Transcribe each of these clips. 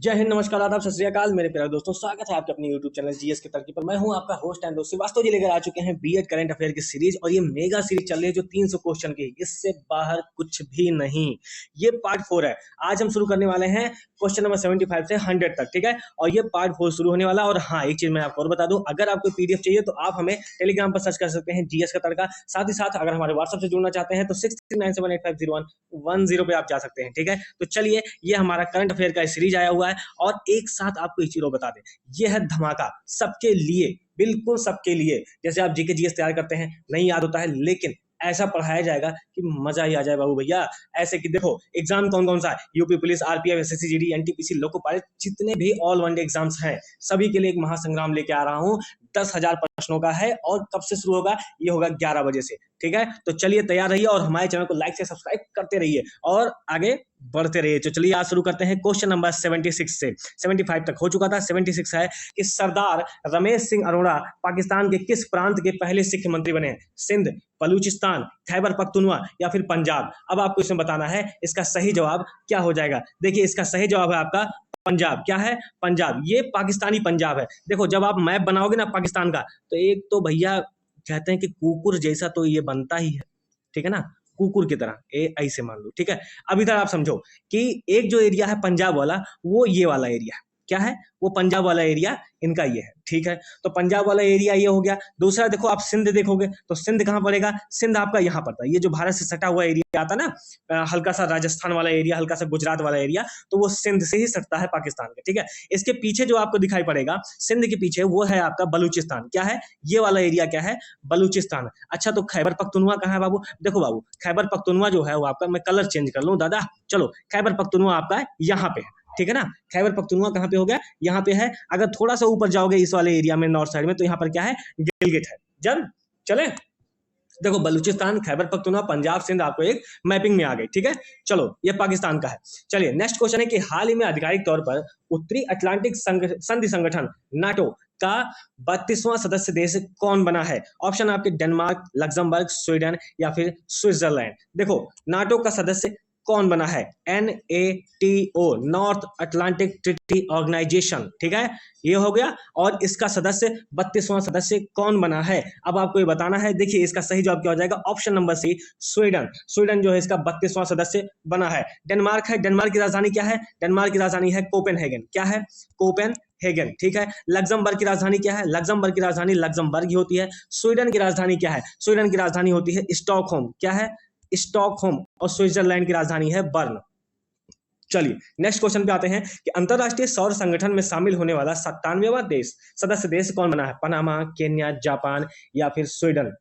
जय हिंद, नमस्कार, आदाब, सत श्री अकाल मेरे प्यारे दोस्तों। स्वागत है आपके अपने YouTube चैनल जीएस की तरक्की पर। मैं हूं आपका होस्ट एंड दोस्त श्रीवास्तव जी। लेकर आ चुके हैं बीएड करंट अफेयर की सीरीज, और ये मेगा सीरीज चल रही है जो 300 क्वेश्चन की, इससे बाहर कुछ भी नहीं। ये पार्ट 4 है। आज हम शुरू करने वाले हैं क्वेश्चन नंबर 75 से 100 तक, ठीक है। और ये पार्ट 4 शुरू होने वाला। और हाँ, एक चीज मैं आपको और बता दूं, अगर आपको पीडीएफ चाहिए तो आप हमें टेलीग्राम पर सर्च कर सकते हैं जीएस का तड़का। साथ ही साथ अगर हमारे व्हाट्सएप से जुड़ना चाहते हैं तो 6397850110 पे आप जा सकते हैं, ठीक है। तो चलिए, ये हमारा करंट अफेयर का सीरीज आया हुआ है, और एक साथ आपको एक चीज और बता दें, ये है धमाका सबके लिए, बिल्कुल सबके लिए। जैसे आप जीके जीएस तैयार करते हैं, नहीं याद होता है, लेकिन ऐसा पढ़ाया जाएगा कि मजा ही आ जाए बाबू भैया। ऐसे कि देखो, एग्जाम कौन कौन सा है, UP police, RPF, SSC GD, NTPC, loco pilot, जितने भी ऑल वनडे एग्जाम्स हैं, सभी के लिए एक महासंग्राम लेके आ रहा हूं। 10,000 प्रश्नों का है, और कब से शुरू होगा? ये होगा 11 बजे से, ठीक है। तो चलिए, तैयार रहिए और हमारे चैनल को लाइक से सब्सक्राइब करते रहिए और आगे बढ़ते रहिए। तो चलिए, आज शुरू करते हैं क्वेश्चन नंबर 76 से। 75 तक हो चुका था, 76 है कि सरदार रमेश सिंह अरोड़ा पाकिस्तान के किस प्रांत के पहले सिख मंत्री बने हैं? सिंध, बलूचिस्तान, खैबर पख्तूनवा या फिर पंजाब। अब आपको इसमें बताना है इसका सही जवाब क्या हो जाएगा। देखिए, इसका सही जवाब है आपका पंजाब। क्या है? पंजाब। ये पाकिस्तानी पंजाब है। देखो, जब आप मैप बनाओगे ना पाकिस्तान का, तो एक तो भैया कहते हैं कि कुकुर जैसा तो ये बनता ही है, ठीक है ना, कुकुर की तरह, ऐसे मान लो, ठीक है। अब इधर आप समझो कि एक जो एरिया है पंजाब वाला, वो ये वाला एरिया क्या है, वो पंजाब वाला एरिया इनका ये है, ठीक है। तो पंजाब वाला एरिया ये हो गया। दूसरा देखो, आप सिंध देखोगे तो सिंध कहाँ पड़ेगा? सिंध आपका यहाँ पड़ता है, ये जो भारत से सटा हुआ एरिया आता है ना, हल्का सा राजस्थान वाला एरिया, हल्का सा गुजरात वाला एरिया, तो वो सिंध से ही सटता है पाकिस्तान का, ठीक है। इसके पीछे जो आपको दिखाई पड़ेगा सिंध के पीछे, वो है आपका बलूचिस्तान। क्या है? ये वाला एरिया क्या है? बलूचिस्तान। अच्छा, तो खैबर पख्तूनवा कहाँ है बाबू? देखो बाबू, खैबर पख्तूनवा जो है वो आपका, मैं कलर चेंज कर लूँ दादा, चलो, खैबर पख्तूनवा आपका यहाँ पे है, ठीक है ना। खैबर पख्तूनवा कहाँ पे हो गया? यहाँ पे है। अगर थोड़ा सा ऊपर जाओगे इस वाले एरिया में, नॉर्थ साइड में, तो यहाँ पर क्या है? गिलगिट है। जब चले, देखो, बलूचिस्तान, खैबर पख्तूनवा, पंजाब, सिंध आपको एक मैपिंग में आ गई, ठीक है। चलो, ये पाकिस्तान का है। चलिए, नेक्स्ट क्वेश्चन है कि हाल ही में आधिकारिक तौर पर उत्तरी अटलांटिक संधि संगठन नाटो का 32वां सदस्य देश कौन बना है? ऑप्शन आपके डेनमार्क, लग्जमबर्ग, स्वीडन या फिर स्विट्जरलैंड। देखो, नाटो का सदस्य कौन बना है? NATO, North Atlantic Treaty Organization, ठीक है, ये हो गया। और इसका सदस्य 32वां सदस्य कौन बना है? अब आपको ये बताना है। देखिए, इसका सही जवाब क्या हो जाएगा? Option number C, Sweden. Sweden जो है इसका 32वां सदस्य बना है। डेनमार्क है। डेनमार्क की राजधानी क्या है? डेनमार्क की राजधानी है कोपेनहेगन। क्या है? कोपेनहेगन, ठीक है। लग्जमबर्ग की राजधानी क्या है? लग्जमबर्ग की राजधानी लग्जमबर्ग ही होती है। स्वीडन की राजधानी क्या है? स्वीडन की राजधानी होती है स्टॉकहोम। क्या है? स्टॉकहोम। और स्विट्जरलैंड की राजधानी है बर्न। चलिए, नेक्स्ट क्वेश्चन पे आते हैं कि अंतरराष्ट्रीय सौर संगठन में शामिल होने वाला 97वां सदस्य देश कौन बना है? पनामा, केन्या, जापान या फिर स्वीडन।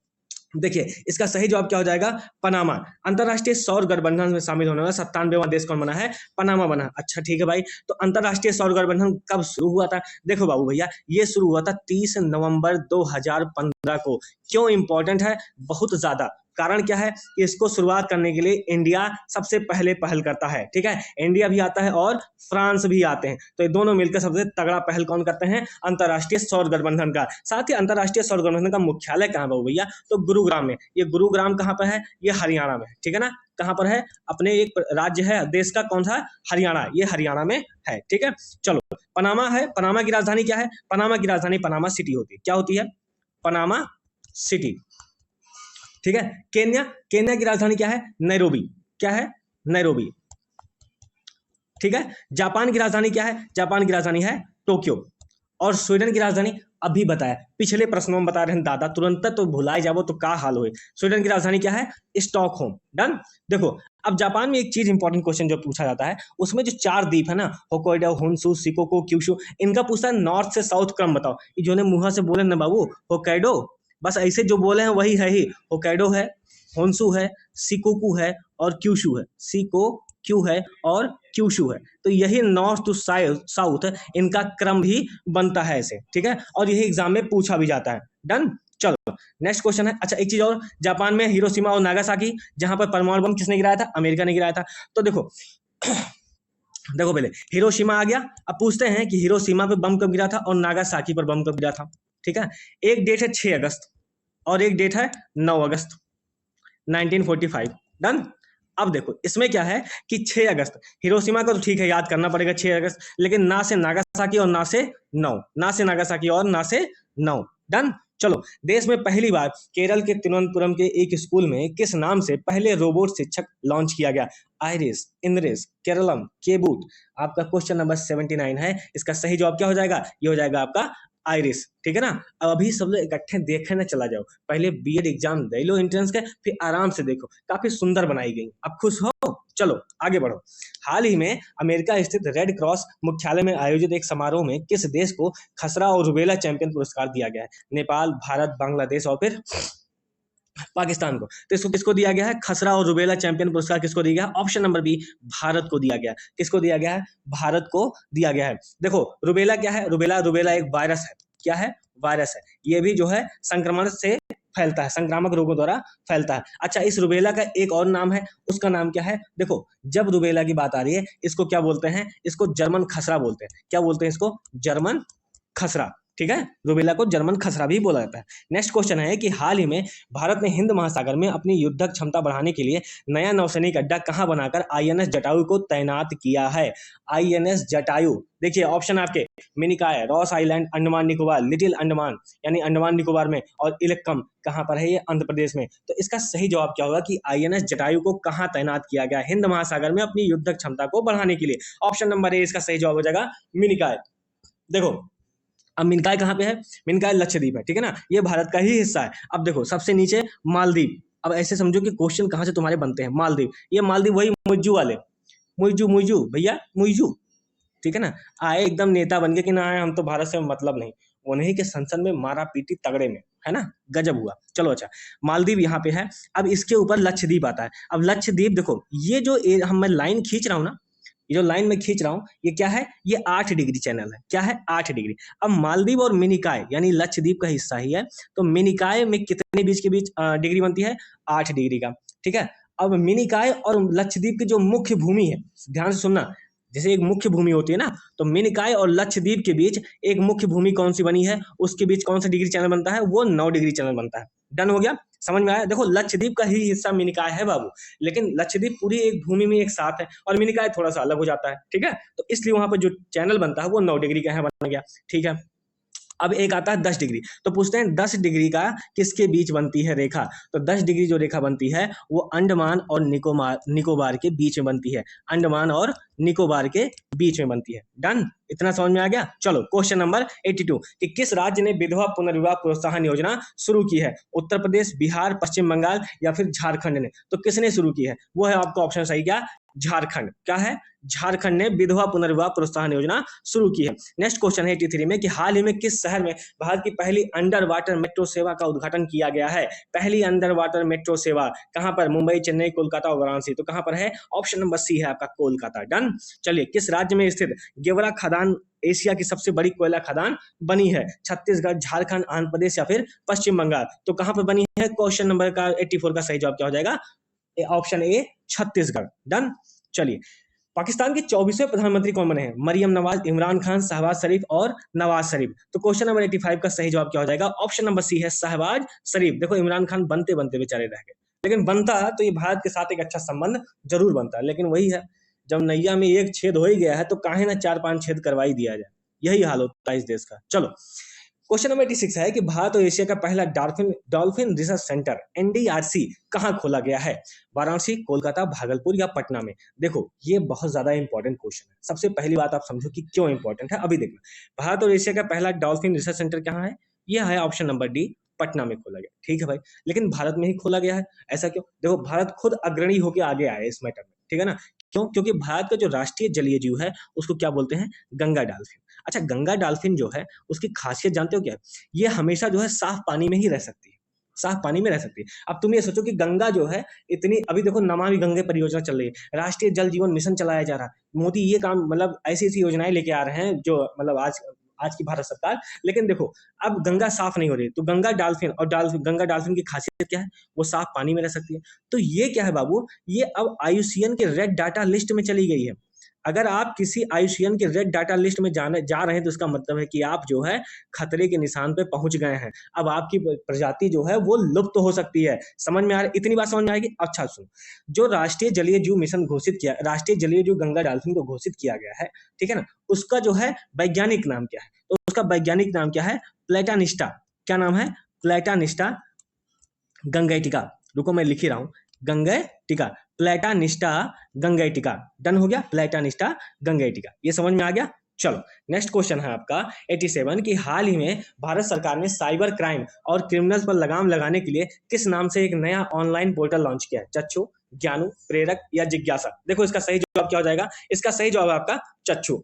देखिए, इसका सही जवाब क्या हो जाएगा? पनामा। अंतरराष्ट्रीय सौर गठबंधन में शामिल होने वाला 97वां देश कौन बना है? पनामा बना। अच्छा, ठीक है भाई। तो अंतरराष्ट्रीय सौर गठबंधन कब शुरू हुआ था? देखो बाबू भैया, ये शुरू हुआ था 30 नवंबर 2015 को। क्यों इंपॉर्टेंट है? बहुत ज्यादा। कारण क्या है कि इसको शुरुआत करने के लिए इंडिया सबसे पहले पहल करता है, ठीक है। इंडिया भी आता है और फ्रांस भी आते हैं, तो ये दोनों मिलकर सबसे तगड़ा पहल कौन करते हैं? अंतरराष्ट्रीय सौर गठबंधन का। साथ ही अंतरराष्ट्रीय सौर गठबंधन का मुख्यालय कहाँ बाबू भैया? तो गुरुग्राम में। ये गुरुग्राम कहाँ पर है? ये हरियाणा में, ठीक है ना। कहाँ पर है? अपने एक राज्य है देश का, कौन सा? हरियाणा। ये हरियाणा में है, ठीक है। चलो, पनामा है। पनामा की राजधानी क्या है? पनामा की राजधानी पनामा सिटी होती है। क्या होती है? पनामा सिटी, ठीक है। केन्या, केन्या की राजधानी क्या है? नैरोबी। क्या है? नैरोबी, ठीक है। जापान की राजधानी क्या है? जापान की राजधानी है टोक्यो। और स्वीडन की राजधानी अभी बताया, पिछले प्रश्नों में बता रहे हैं दादा, तुरंत तो भुलाए जाओ तो का हाल हो। स्वीडन की राजधानी क्या है? स्टॉकहोम। डन। देखो, अब जापान में एक चीज इंपॉर्टेंट क्वेश्चन जो पूछा जाता है, उसमें जो 4 द्वीप है ना, होक्काइडो, होन्शु, शिकोकू, क्यूशु, इनका पूछता है नॉर्थ से साउथ क्रम बताओ। ये जो ने मुंह से बोले ना बाबू, होक्काइडो, बस ऐसे जो बोले हैं वही है ही। होक्काइडो है, होन्शु है, शिकोकू है और क्यूशु है। शिको क्यू है और क्यूशु है। तो यही नॉर्थ टू साउथ इनका क्रम भी बनता है ऐसे, ठीक है। और यही एग्जाम में पूछा भी जाता है। डन। चलो, नेक्स्ट क्वेश्चन है। अच्छा, एक चीज और, जापान में हिरोशिमा और नागासाकी, जहां पर परमाणु बम किसने गिराया था? अमेरिका ने गिराया था। तो देखो देखो, पहले हिरोशिमा आ गया। अब पूछते हैं कि हिरोशिमा पे बम कब गिरा था और नागासाकी पर बम कब गिरा था, ठीक है। एक डेट है 6 अगस्त और एक डेट है 9 अगस्त 1945। डन। अब देखो इसमें क्या है कि 6 अगस्त, हिरोशिमा को तो ठीक है याद करना पड़ेगा 6 अगस्त, लेकिन ना से नागासाकी और ना से नौ, ना से नागासाकी और ना से नौ। डन। चलो, देश में पहली बार केरल के तिरुवनंतपुरम के एक स्कूल में किस नाम से पहले रोबोट शिक्षक लॉन्च किया गया? आइरिस, इंद्रिस, केरलम, केबूट। आपका क्वेश्चन नंबर 79 है, इसका सही जवाब क्या हो जाएगा? ये हो जाएगा आपका आइरिस। ठीक है ना। अब अभी सब लोग इकट्ठे देखे ना चला जाओ, पहले बीएड एग्जाम दे लो एंट्रेंस के, फिर आराम से देखो, काफी सुंदर बनाई गई। अब खुश हो? चलो आगे बढ़ो। हाल ही में अमेरिका स्थित रेड क्रॉस मुख्यालय में आयोजित एक समारोह में किस देश को खसरा और रुबेला चैंपियन पुरस्कार दिया गया है? नेपाल, भारत, बांग्लादेश और फिर पाकिस्तान को। तो इसको किसको दिया गया है? खसरा और रुबेला चैंपियन पुरस्कार किसको दिया गया? ऑप्शन नंबर बी, भारत को दिया गया। किसको दिया गया है? भारत को दिया गया है। देखो रुबेला क्या है? रुबेला एक वायरस है। क्या है? वायरस है। ये भी जो है संक्रमण से फैलता है, संक्रामक रोगों द्वारा फैलता है। अच्छा, इस रुबेला का एक और नाम है, उसका नाम क्या है? देखो, जब रुबेला की बात आ रही है, इसको क्या बोलते हैं? इसको जर्मन खसरा बोलते हैं। क्या बोलते हैं इसको? जर्मन खसरा। ठीक है, रुबेला को जर्मन खसरा भी बोला जाता है। नेक्स्ट क्वेश्चन है कि हाल ही में भारत ने हिंद महासागर में अपनी युद्धक क्षमता बढ़ाने के लिए नया नौसैनिक अड्डा कहां बनाकर आईएनएस जटायु को तैनात किया है? आईएनएस जटायु, देखिए ऑप्शन आपके Minicoy, Ross island, Andaman Nicobar, little Andaman यानी अंडमान निकोबार में, और इलक्कम कहां पर है? ये आंध्र प्रदेश में। तो इसका सही जवाब क्या होगा कि आईएनएस जटायु को कहां तैनात किया गया हिंद महासागर में अपनी युद्धक क्षमता को बढ़ाने के लिए? ऑप्शन नंबर ए इसका सही जवाब हो जाएगा मिनिकॉय। देखो, अब मिनकाय कहाँ पे है? मिनकाय लक्षद्वीप है। ठीक है ना, ये भारत का ही हिस्सा है। अब देखो सबसे नीचे मालदीव। अब ऐसे समझो कि क्वेश्चन कहाँ से तुम्हारे बनते हैं। मालदीव, ये मालदीव वही मुइजू वाले, मुइजू भैया, मुइजू। ठीक है ना, आए एकदम नेता बन के कि ना आए हम तो भारत से मतलब नहीं, उन्हीं के संसद में मारा पीटी तगड़े में, है ना, गजब हुआ। चलो अच्छा, मालदीव यहाँ पे है। अब इसके ऊपर लक्षद्वीप आता है। अब लक्षद्वीप देखो, ये जो हम मैं लाइन खींच रहा हूँ ना, ये जो लाइन में खींच रहा हूँ, ये क्या है? ये 8 डिग्री चैनल है। क्या है? 8 डिग्री। अब मालदीव और मिनिकॉय यानी लक्षद्वीप का हिस्सा ही है, तो मिनिकॉय में कितने बीच के बीच डिग्री बनती है? 8 डिग्री का। ठीक है। अब मिनिकॉय और लक्षद्वीप की जो मुख्य भूमि है, ध्यान से सुनना, जैसे एक मुख्य भूमि होती है ना, तो मिनिकॉय और लक्षद्वीप के बीच एक मुख्य भूमि कौन सी बनी है? उसके बीच कौन सा डिग्री चैनल बनता है? वो 9 डिग्री चैनल बनता है। डन हो गया? समझ में आया? देखो लक्षद्वीप का ही हिस्सा मिनिकॉय है बाबू, लेकिन लक्षद्वीप पूरी एक भूमि में एक साथ है और मिनिकॉय थोड़ा सा अलग हो जाता है। ठीक है, तो इसलिए वहां पर जो चैनल बनता है वो 9 डिग्री का है, बन गया। ठीक है। अब एक आता है 10 डिग्री, तो पूछते हैं 10 डिग्री का किसके बीच बनती है रेखा? तो 10 डिग्री जो रेखा बनती है वो अंडमान और निकोबार के बीच में बनती है। अंडमान और निकोबार के बीच में बनती है। डन, इतना समझ में आ गया? चलो क्वेश्चन नंबर 82 कि किस राज्य ने विधवा पुनर्विवाह प्रोत्साहन योजना शुरू की है? उत्तर प्रदेश, बिहार, पश्चिम बंगाल या फिर झारखंड ने? तो किसने शुरू की है? वो है आपका ऑप्शन सही क्या? झारखंड। क्या है? झारखंड ने विधवा पुनर्विवाह प्रोत्साहन योजना शुरू की है। नेक्स्ट क्वेश्चन है 83 में कि हाल ही में किस शहर में भारत की पहली अंडर वाटर मेट्रो सेवा का उद्घाटन किया गया है? पहली अंडर वाटर मेट्रो सेवा कहां पर? मुंबई, चेन्नई, कोलकाता और वाराणसी। तो कहां पर है? ऑप्शन नंबर सी है आपका कोलकाता। डन। चलिए, किस राज्य में स्थित गेवरा खदान एशिया की सबसे बड़ी कोयला खदान बनी है? छत्तीसगढ़, झारखंड, आंध्र प्रदेश या फिर पश्चिम बंगाल। तो कहां पर बनी है? क्वेश्चन नंबर का 84 का सही जवाब क्या हो जाएगा? Option A, Chhattisgarh. डन। चलिए, पाकिस्तान के 24वें प्रधानमंत्री कौन बने हैं? मरियम नवाज, इमरान खान, शहबाज शरीफ और नवाज शरीफ। तो क्वेश्चन नंबर 85 का सही जवाब क्या हो जाएगा? ऑप्शन नंबर सी है शहबाज शरीफ। देखो इमरान खान बनते बनते बेचारे रह गए, लेकिन बनता तो ये भारत के साथ एक अच्छा संबंध जरूर बनता, लेकिन वही है, जब नैया में एक छेद हो ही गया है तो काहे ना 4-5 छेद करवाई दिया जाए। यही हाल होता है इस देश का। चलो, क्वेश्चन नंबर 86 है कि भारत और एशिया का पहला डॉल्फिन रिसर्च सेंटर एनडीआरसी कहां खोला गया है? वाराणसी, कोलकाता, भागलपुर या पटना में? देखो ये बहुत ज्यादा इंपॉर्टेंट क्वेश्चन है। सबसे पहली बात आप समझो कि क्यों इंपॉर्टेंट है, अभी देखना। भारत और एशिया का पहला डॉल्फिन रिसर्च सेंटर कहाँ है? यह है ऑप्शन नंबर डी, पटना में खोला गया। ठीक है भाई, लेकिन भारत में ही खोला गया है, ऐसा क्यों? देखो भारत खुद अग्रणी होकर आगे आया है इस मैटर में। ठीक है ना, क्यों? क्योंकि भारत का जो राष्ट्रीय जलीय जीव है उसको क्या बोलते हैं? गंगा डॉल्फिन। अच्छा, गंगा डॉल्फिन जो है उसकी खासियत जानते हो क्या है? ये हमेशा जो है साफ पानी में ही रह सकती है, साफ पानी में रह सकती है। अब तुम ये सोचो कि गंगा जो है इतनी, अभी देखो नमामि गंगे परियोजना चल रही है, राष्ट्रीय जल जीवन मिशन चलाया जा रहा है, मोदी ये काम मतलब ऐसी ऐसी योजनाएं लेके आ रहे हैं जो मतलब आज की भारत सरकार। लेकिन देखो अब गंगा साफ नहीं हो रही, तो गंगा डॉल्फिन और गंगा डॉल्फिन की खासियत क्या है? वो साफ पानी में रह सकती है। तो ये क्या है बाबू, ये अब आईयूसीएन के रेड डाटा लिस्ट में चली गई है। अगर आप किसी आईयूसीएन के रेड डाटा लिस्ट में जा रहे हैं तो इसका मतलब है कि आप जो है खतरे के निशान पे पहुंच गए हैं। अब आपकी प्रजाति जो है वो लुप्त हो सकती है। समझ में आ रहा है? इतनी बात समझ में आएगी। अच्छा सुनो, जो राष्ट्रीय जलीय जीव मिशन घोषित किया, राष्ट्रीय जलीय जीव गंगा डॉल्फिन को घोषित किया गया है, ठीक है ना, उसका जो है वैज्ञानिक नाम क्या है? तो उसका वैज्ञानिक नाम क्या है? प्लेटानिस्टा। क्या नाम है? प्लेटानिस्टा गंगैटिका। रुको मैं लिख ही रहा हूं, गंगैटिका, प्लेटानिस्टा गंगैटिका। डन हो गया, प्लेटानिस्टा गंगैटिका। ये समझ में आ गया। चलो नेक्स्ट क्वेश्चन है आपका 87 कि हाल ही में भारत सरकार ने साइबर क्राइम और क्रिमिनल्स पर लगाम लगाने के लिए किस नाम से एक नया ऑनलाइन पोर्टल लॉन्च किया है? चच्चू, ज्ञानू, प्रेरक या जिज्ञासा? देखो इसका सही जवाब क्या हो जाएगा? इसका सही जवाब है आपका चच्चू।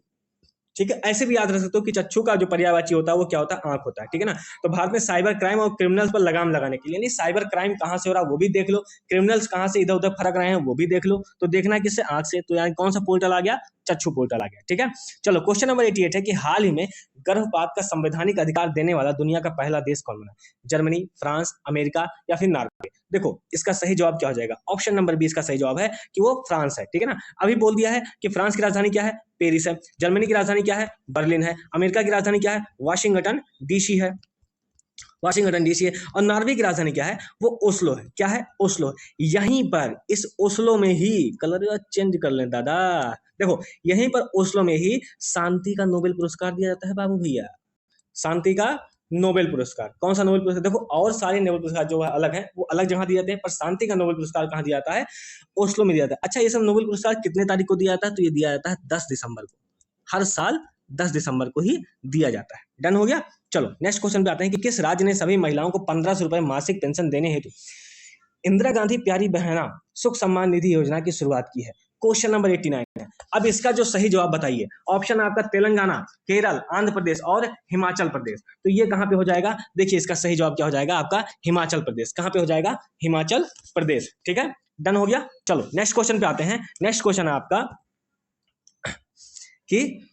ठीक है, ऐसे भी याद रख सकते हो कि चच्चू का जो पर्यायवाची होता है वो क्या होता है? आंख होता है। ठीक है ना। तो भारत में साइबर क्राइम और क्रिमिनल्स पर लगाम लगाने के लिए, यानी साइबर क्राइम कहां से हो रहा है वो भी देख लो, क्रिमिनल्स कहां से इधर उधर फरक रहे हैं वो भी देख लो। तो देखना किससे? आंख से। तो यानी कौन सा पोर्टल आ गया? चच्चू पोर्टल आ गया। ठीक है, चलो क्वेश्चन नंबर 88 है कि हाल ही में गर्भपात का संवैधानिक अधिकार देने वाला दुनिया का पहला देश कौन बना? जर्मनी, फ्रांस, अमेरिका या फिर नॉर्वे? देखो इसका सही जवाब क्या हो जाएगा? ऑप्शन नंबर बी इसका सही जवाब है कि वो फ्रांस है। ठीक है ना। अभी बोल दिया है कि फ्रांस की राजधानी क्या है? पेरिस है। जर्मनी की राजधानी क्या है? बर्लिन है। अमेरिका की राजधानी क्या है? वाशिंगटन डीसी है। वाशिंगटन डीसी है। और नॉर्वे की राजधानी क्या है? वो ओस्लो है। क्या है? ओस्लो। यहीं पर इस ओस्लो में ही, कलर चेंज कर लें दादा, देखो यहीं पर ओस्लो में ही शांति का नोबेल पुरस्कार दिया जाता है बाबू भैया। शांति का नोबेल पुरस्कार। कौन सा नोबेल पुरस्कार? देखो और सारे नोबेल पुरस्कार जो है अलग है, वो अलग जगह दिए जाते हैं, पर शांति का नोबेल पुरस्कार कहाँ दिया जाता है? ओस्लो में दिया जाता है। अच्छा, ये सब नोबेल पुरस्कार कितने तारीख को दिया जाता है? तो ये दिया जाता है 10 दिसंबर को। हर साल 10 दिसंबर को ही दिया जाता है। डन हो गया। चलो नेक्स्ट क्वेश्चन पे आते हैं कि किस राज्य ने सभी महिलाओं को 1500 रुपए मासिक पेंशन देने हेतु इंदिरा गांधी प्यारी बहना सुख सम्मान निधि योजना की शुरुआत की है? क्वेश्चन नंबर 89 है। अब इसका जो सही जवाब बताइए। ऑप्शन है आपका तेलंगाना, केरल, आंध्र प्रदेश और हिमाचल प्रदेश। तो ये कहां पे हो जाएगा? देखिए इसका सही जवाब क्या हो जाएगा आपका? हिमाचल प्रदेश। कहां पे हो जाएगा? हिमाचल प्रदेश। ठीक है, डन हो गया। चलो नेक्स्ट क्वेश्चन पे आते हैं। नेक्स्ट क्वेश्चन है आपका कि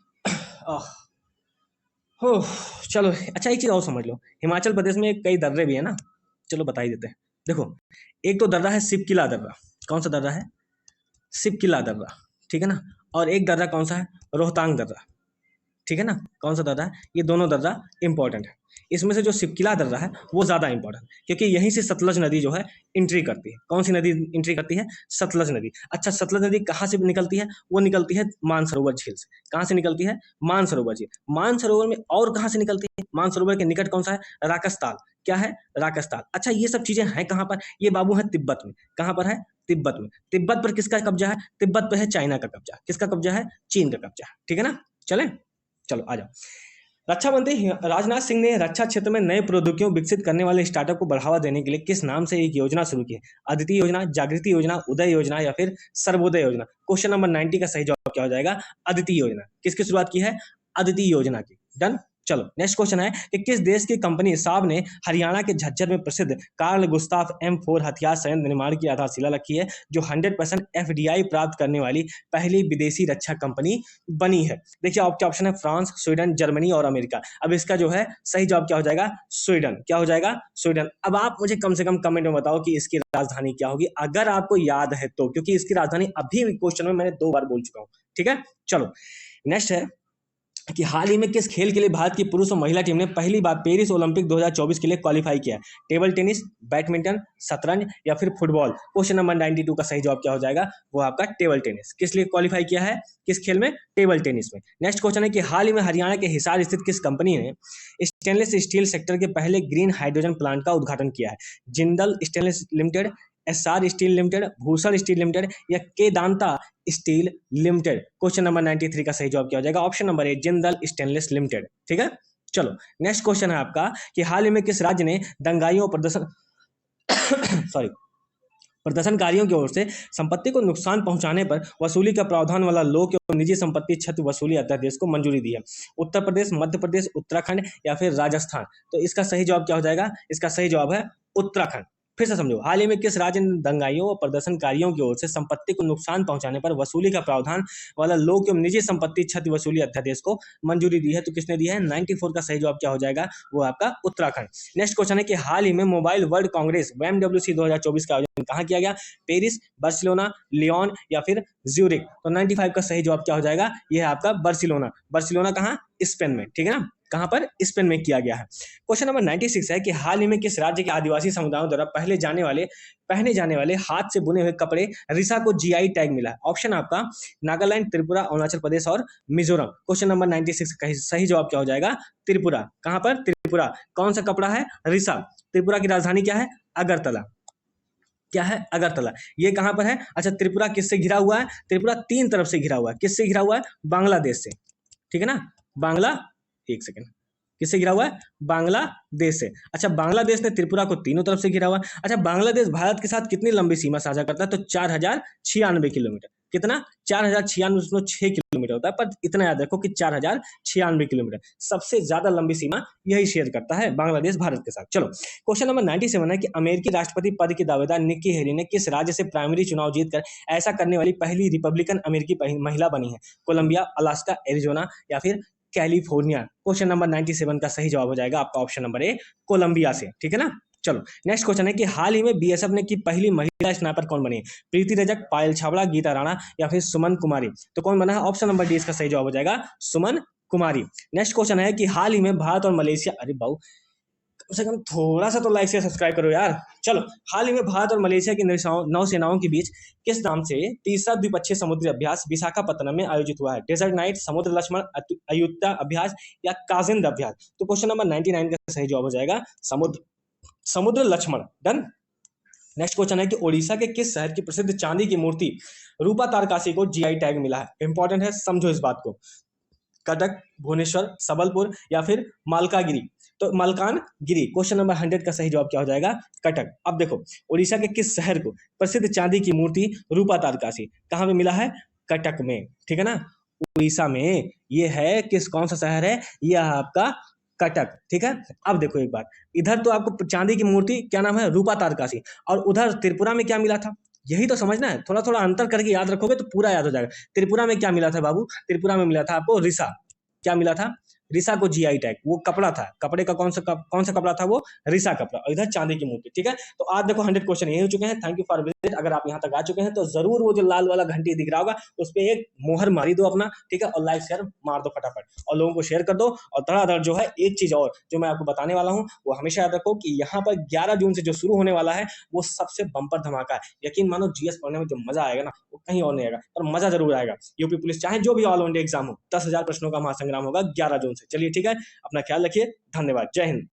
चलो अच्छा एक चीज और समझ लो, हिमाचल प्रदेश में कई दर्रे भी है ना, चलो बता ही देते हैं। देखो एक तो दर्रा है सिपकिला दर्रा। कौन सा दर्रा है? सिपकिला दर्रा। ठीक है ना। और एक दर्रा कौन सा है? रोहतांग दर्रा। ठीक है ना। कौन सा दर्रा है? ये दोनों दर्रा इंपॉर्टेंट है। इसमें से जो सिपकिला दर्रा है वो ज्यादा इंपॉर्टेंट, क्योंकि यहीं से सतलज नदी जो है एंट्री करती है। कौन सी नदी एंट्री करती है? सतलज नदी। अच्छा, सतलज नदी कहाँ से निकलती है? वो निकलती है मानसरोवर झील से। कहाँ से निकलती है? मानसरोवर झील। मानसरोवर में और कहाँ से निकलती है? मानसरोवर के निकट कौन सा है? राकसताल। क्या है? राकसताल। अच्छा, ये सब चीजें हैं कहाँ पर? ये बाबू है तिब्बत में। कहाँ पर है? तिब्बत में। तिब्बत पर किसका कब्जा है? तिब्बत पर है चाइना का कब्जा। किसका कब्जा है? चीन का कब्जा। ठीक है ना। चले, चलो आ जाओ। रक्षा मंत्री राजनाथ सिंह ने रक्षा क्षेत्र में नए प्रौद्योगिकियों विकसित करने वाले स्टार्टअप को बढ़ावा देने के लिए किस नाम से एक योजना शुरू की है? अदिति योजना, जागृति योजना, उदय योजना या फिर सर्वोदय योजना? क्वेश्चन नंबर 90 का सही जवाब क्या हो जाएगा? अदिति योजना। किसकी शुरुआत की है? अदिति योजना की। डन। चलो नेक्स्ट क्वेश्चन है कि किस देश की कंपनी साब ने हरियाणा के झज्जर में प्रसिद्ध कार्ल गुस्ताफ M4 हथियार संयंत्र निर्माण की आधारशिला रखी है, जो 100% FDI प्राप्त करने वाली पहली विदेशी रक्षा कंपनी बनी है? देखिए आपके ऑप्शन है फ्रांस, स्वीडन, जर्मनी और अमेरिका। अब इसका जो है सही जवाब क्या हो जाएगा? स्वीडन। क्या हो जाएगा? स्वीडन। अब आप मुझे कम से कम कमेंट में बताओ कि इसकी राजधानी क्या होगी, अगर आपको याद है तो, क्योंकि इसकी राजधानी अभी क्वेश्चन में मैंने 2 बार बोल चुका हूं। ठीक है, चलो नेक्स्ट है कि हाल ही में किस खेल के लिए भारत की पुरुष और महिला टीम ने पहली बार पेरिस ओलंपिक 2024 के लिए क्वालिफाई किया है? टेबल टेनिस, बैडमिंटन, शतरंज या फिर फुटबॉल? क्वेश्चन नंबर 92 का सही जवाब क्या हो जाएगा? वो आपका टेबल टेनिस। किस लिए क्वालिफाई किया है? किस खेल में? टेबल टेनिस में। नेक्स्ट क्वेश्चन है कि हाल ही में हरियाणा के हिसार स्थित किस कंपनी ने स्टेनलेस स्टील सेक्टर के पहले ग्रीन हाइड्रोजन प्लांट का उद्घाटन किया है? Jindal stainless limited, SR steel limited, Bhushan steel limited या केदांता स्टील लिमिटेड? क्वेश्चन नंबर 93 का सही जवाब क्या हो जाएगा? Option number A, Jindal stainless limited. ठीक है, चलो नेक्स्ट क्वेश्चन है आपका कि हाल ही में किस राज्य ने दंगाइयों प्रदर्शन सॉरी प्रदर्शनकारियों की ओर से संपत्ति को नुकसान पहुंचाने पर वसूली का प्रावधान वाला लोक और निजी संपत्ति क्षति वसूली अध्यादेश को मंजूरी दी है? उत्तर प्रदेश, मध्य प्रदेश, उत्तराखंड या फिर राजस्थान? तो इसका सही जवाब क्या हो जाएगा? इसका सही जवाब है उत्तराखंड। फिर से समझो, हाल ही में किस राज्य ने दंगाइयों और प्रदर्शनकारियों की ओर से संपत्ति को नुकसान पहुंचाने पर वसूली का प्रावधान वाला लोक एवं निजी संपत्ति क्षति वसूली अध्यादेश को मंजूरी दी है? तो किसने दिया है? 94 का सही जवाब क्या हो जाएगा? वो आपका उत्तराखंड। नेक्स्ट क्वेश्चन है कि हाल ही में मोबाइल वर्ल्ड कांग्रेस WWC 2024 का आयोजन कहाँ किया गया? पेरिस, बार्सिलोना, लियोन या फिर ज्यूरिक? तो 95 का सही जवाब क्या हो जाएगा? ये है आपका बार्सिलोना। बार्सिलोना कहाँ? स्पेन में, ठीक है ना? कहां पर? स्पेन में किया गया है। क्वेश्चन नंबर 96 है कि हाल ही में किस राज्य के आदिवासी समुदायों द्वारा पहने जाने वाले हाथ से बुने हुए कपड़े रिसा को जीआई टैग मिला है? ऑप्शन आपका नागालैंड, त्रिपुरा, अरुणाचल प्रदेश और मिजोरम। क्वेश्चन नंबर 96 का सही जवाब क्या हो जाएगा? त्रिपुरा। कहां पर? त्रिपुरा। कौन सा कपड़ा है? रिसा। त्रिपुरा की राजधानी क्या है? अगरतला। क्या है? अगरतला। ये कहां पर है? अच्छा, त्रिपुरा किससे घिरा हुआ है? त्रिपुरा 3 तरफ से घिरा हुआ है। किससे घिरा हुआ है? बांग्लादेश से, ठीक है ना? एक सेकेंड, किससे घिरा हुआ है? बांग्लादेश से। अच्छा, बांग्लादेश ने त्रिपुरा को तीनों तरफ से घिरा हुआ है। अच्छा, बांग्लादेश भारत के साथ कितनी लंबी सीमा साझा करता है? तो 4096 किलोमीटर। कितना? 4096 किलोमीटर होता है, पर इतना याद रखो कि 4096 किलोमीटर सबसे ज्यादा लंबी सीमा यही शेयर करता है बांग्लादेश भारत के साथ। चलो, क्वेश्चन नंबर 97 है कि अमेरिकी राष्ट्रपति पद की दावेदार निक्की हेली ने किस राज्य से प्राइमरी चुनाव जीतकर ऐसा करने वाली पहली रिपब्लिकन अमेरिकी महिला बनी है? कोलंबिया, अलास्का, एरिजोना या फिर कैलिफोर्निया? क्वेश्चन नंबर 97 का सही जवाब हो जाएगा आपका ऑप्शन नंबर ए, कोलंबिया से, ठीक है ना? चलो, नेक्स्ट क्वेश्चन है कि हाल ही में बीएसएफ ने की पहली महिला स्नाइपर कौन बनी? प्रीति रजक, पायल छाबड़ा, गीता राणा या फिर सुमन कुमारी? तो कौन बना है? ऑप्शन नंबर डी इसका सही जवाब हो जाएगा सुमन कुमारी। नेक्स्ट क्वेश्चन है कि हाल ही में भारत और मलेशिया, अरे बाबू कम से कम थोड़ा सा तो लाइक से सब्सक्राइब करो यार। चलो, हाल ही में भारत और मलेशिया की नौसेनाओं के बीच किस नाम से तीसरा द्विपक्षीय समुद्री अभ्यास विशाखापत्तनम में आयोजित हुआ है? डेजर्ट नाइट, समुद्र लक्ष्मण, अयुत्या अभ्यास या काजिंद अभ्यास? तो क्वेश्चन नंबर 99 का सही जवाब हो जाएगा समुद्र लक्ष्मण। डन। नेक्स्ट क्वेश्चन है कि ओडिशा के किस शहर की प्रसिद्ध चांदी की मूर्ति रूपा तारकासी को जीआई टैग मिला है? इंपॉर्टेंट है, समझो इस बात को। कटक, भुवनेश्वर, सबलपुर या फिर मालकागिरी? तो मलकानगिरी। क्वेश्चन नंबर 100 का सही जवाब क्या हो जाएगा? कटक। अब देखो, उड़ीसा के किस शहर को प्रसिद्ध चांदी की मूर्ति रूपा तारकासी कहां पे मिला है? कटक में, ठीक है ना? उड़ीसा में ये है कौन सा शहर है? यह आपका कटक, ठीक है। अब देखो एक बात, इधर तो आपको चांदी की मूर्ति क्या नाम है? रूपा तारकासी, और उधर त्रिपुरा में क्या मिला था? यही तो समझना है, थोड़ा थोड़ा अंतर करके याद रखोगे तो पूरा याद हो जाएगा। त्रिपुरा में क्या मिला था बाबू? त्रिपुरा में मिला था आपको रिसा। क्या मिला था? रिसा को जीआई टैग। वो कपड़ा था, कपड़े का कौन सा कपड़ा था? वो रिसा कपड़ा। और इधर चांदी की मूर्ति, ठीक है। तो आज देखो 100 क्वेश्चन यही हो चुके हैं। Thank you for visit. अगर आप यहाँ तक आ चुके हैं तो जरूर वो जो लाल वाला घंटी दिख रहा होगा उस पर एक मोहर मारी दो अपना, ठीक है, और लाइक शेयर मार दो फटाफट, और लोगों को शेयर कर दो। और धड़ाधड़ जो है एक चीज और जो मैं आपको बताने वाला हूँ वो हमेशा याद रखो कि यहाँ पर 11 जून से जो शुरू होने वाला है वो सबसे बम्पर धमाका है। यकीन मानो, जीएस पढ़ने में जो मजा आएगा ना वो कहीं और नहीं आएगा, पर मजा जरूर आएगा। यूपी पुलिस चाहे जो भी ऑल इंडिया एग्जाम हो, 10,000 प्रश्नों का महासंग्राम होगा 11 जून से। चलिए ठीक है, अपना ख्याल रखिए। धन्यवाद। जय हिंद।